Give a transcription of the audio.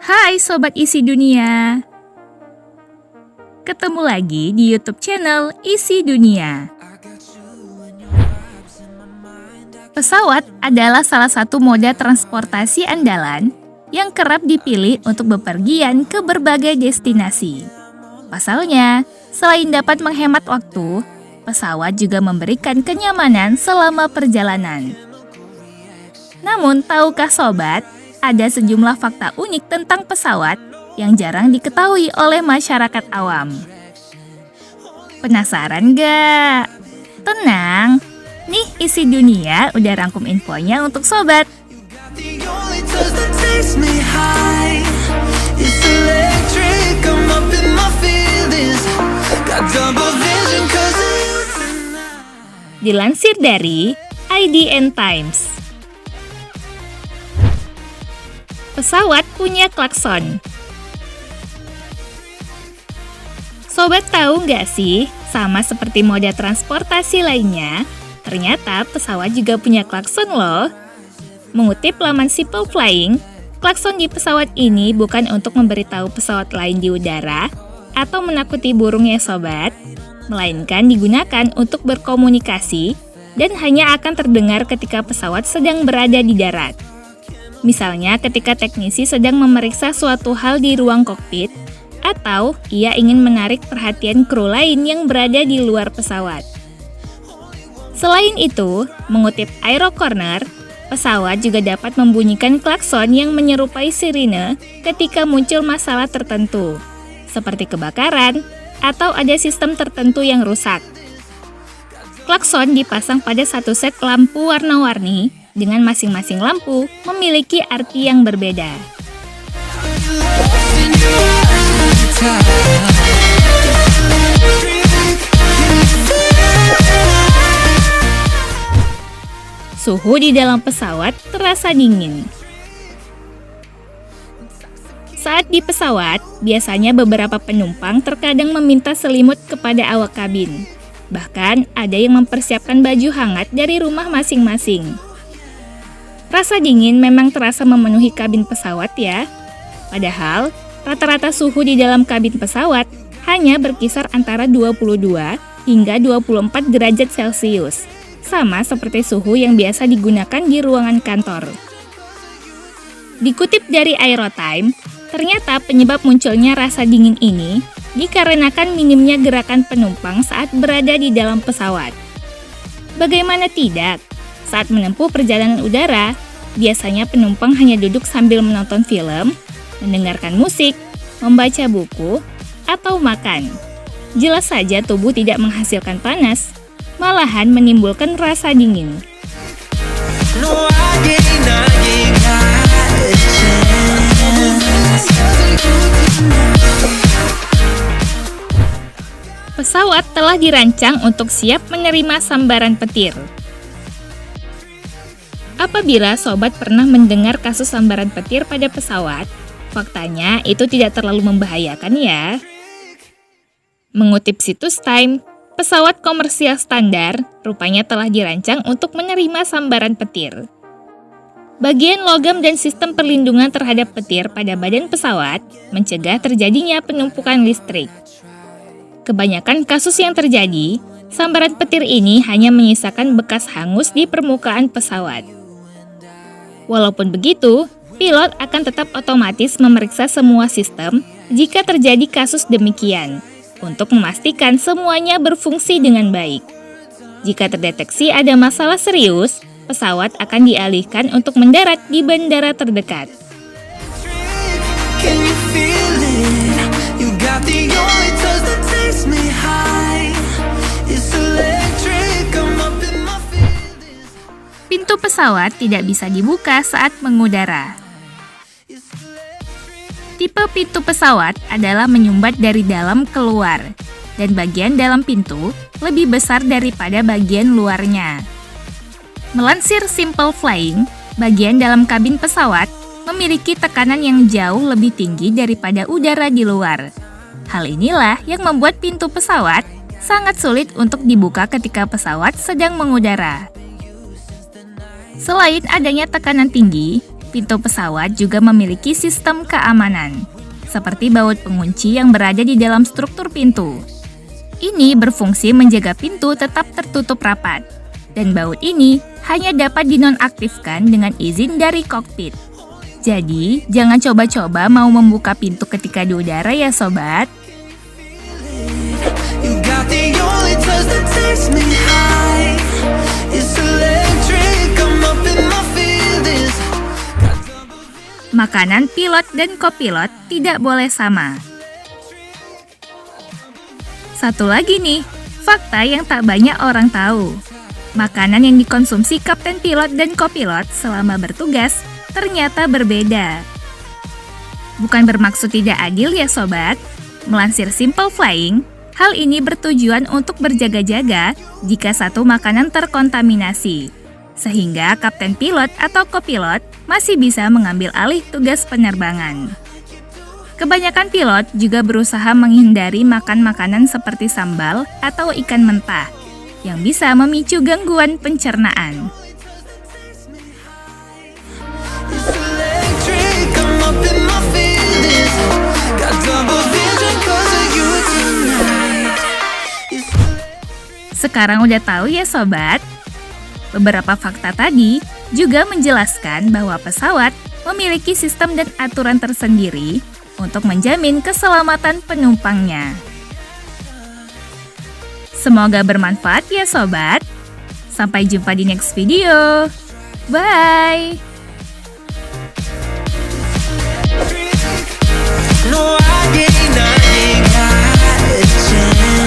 Hai Sobat Isi Dunia, ketemu lagi di YouTube channel Isi Dunia. Pesawat adalah salah satu moda transportasi andalan yang kerap dipilih untuk bepergian ke berbagai destinasi. Pasalnya, selain dapat menghemat waktu, pesawat juga memberikan kenyamanan selama perjalanan. Namun, tahukah sobat, ada sejumlah fakta unik tentang pesawat yang jarang diketahui oleh masyarakat awam. Penasaran gak? Tenang, nih Isi Dunia udah rangkum infonya untuk sobat. Dilansir dari IDN Times, pesawat punya klakson. Sobat tahu nggak sih, sama seperti moda transportasi lainnya, ternyata pesawat juga punya klakson loh. Mengutip laman Simple Flying, klakson di pesawat ini bukan untuk memberitahu pesawat lain di udara atau menakuti burung ya sobat, melainkan digunakan untuk berkomunikasi dan hanya akan terdengar ketika pesawat sedang berada di darat. Misalnya ketika teknisi sedang memeriksa suatu hal di ruang kokpit, atau ia ingin menarik perhatian kru lain yang berada di luar pesawat. Selain itu, mengutip Aero Corner, pesawat juga dapat membunyikan klakson yang menyerupai sirine ketika muncul masalah tertentu, seperti kebakaran atau ada sistem tertentu yang rusak. Klakson dipasang pada satu set lampu warna-warni, dengan masing-masing lampu memiliki arti yang berbeda. Suhu di dalam pesawat terasa dingin. Saat di pesawat, biasanya beberapa penumpang terkadang meminta selimut kepada awak kabin. Bahkan ada yang mempersiapkan baju hangat dari rumah masing-masing. Rasa dingin memang terasa memenuhi kabin pesawat ya. Padahal, rata-rata suhu di dalam kabin pesawat hanya berkisar antara 22 hingga 24 derajat Celcius. Sama seperti suhu yang biasa digunakan di ruangan kantor. Dikutip dari Aerotime, ternyata penyebab munculnya rasa dingin ini dikarenakan minimnya gerakan penumpang saat berada di dalam pesawat. Bagaimana tidak? Saat menempuh perjalanan udara, biasanya penumpang hanya duduk sambil menonton film, mendengarkan musik, membaca buku, atau makan. Jelas saja tubuh tidak menghasilkan panas, malahan menimbulkan rasa dingin. Pesawat telah dirancang untuk siap menerima sambaran petir. Apabila sobat pernah mendengar kasus sambaran petir pada pesawat, faktanya itu tidak terlalu membahayakan ya. Mengutip situs Time, pesawat komersial standar rupanya telah dirancang untuk menerima sambaran petir. Bagian logam dan sistem perlindungan terhadap petir pada badan pesawat mencegah terjadinya penumpukan listrik. Kebanyakan kasus yang terjadi, sambaran petir ini hanya menyisakan bekas hangus di permukaan pesawat. Walaupun begitu, pilot akan tetap otomatis memeriksa semua sistem jika terjadi kasus demikian, untuk memastikan semuanya berfungsi dengan baik. Jika terdeteksi ada masalah serius, pesawat akan dialihkan untuk mendarat di bandara terdekat. Pintu pesawat tidak bisa dibuka saat mengudara. Tipe pintu pesawat adalah menyumbat dari dalam keluar, dan bagian dalam pintu lebih besar daripada bagian luarnya. Melansir Simple Flying, bagian dalam kabin pesawat memiliki tekanan yang jauh lebih tinggi daripada udara di luar. Hal inilah yang membuat pintu pesawat sangat sulit untuk dibuka ketika pesawat sedang mengudara. Selain adanya tekanan tinggi, pintu pesawat juga memiliki sistem keamanan, seperti baut pengunci yang berada di dalam struktur pintu. Ini berfungsi menjaga pintu tetap tertutup rapat, dan baut ini hanya dapat dinonaktifkan dengan izin dari kokpit. Jadi, jangan coba-coba mau membuka pintu ketika di udara ya sobat. Makanan pilot dan kopilot tidak boleh sama. Satu lagi nih, fakta yang tak banyak orang tahu. Makanan yang dikonsumsi kapten pilot dan kopilot selama bertugas ternyata berbeda. Bukan bermaksud tidak adil ya sobat. Melansir Simple Flying, hal ini bertujuan untuk berjaga-jaga jika satu makanan terkontaminasi, sehingga kapten pilot atau kopilot masih bisa mengambil alih tugas penerbangan. Kebanyakan pilot juga berusaha menghindari makan makanan seperti sambal atau ikan mentah yang bisa memicu gangguan pencernaan. Sekarang udah tahu ya sobat? Beberapa fakta tadi juga menjelaskan bahwa pesawat memiliki sistem dan aturan tersendiri untuk menjamin keselamatan penumpangnya. Semoga bermanfaat ya sobat. Sampai jumpa di next video. Bye! No, I ain't got a chance.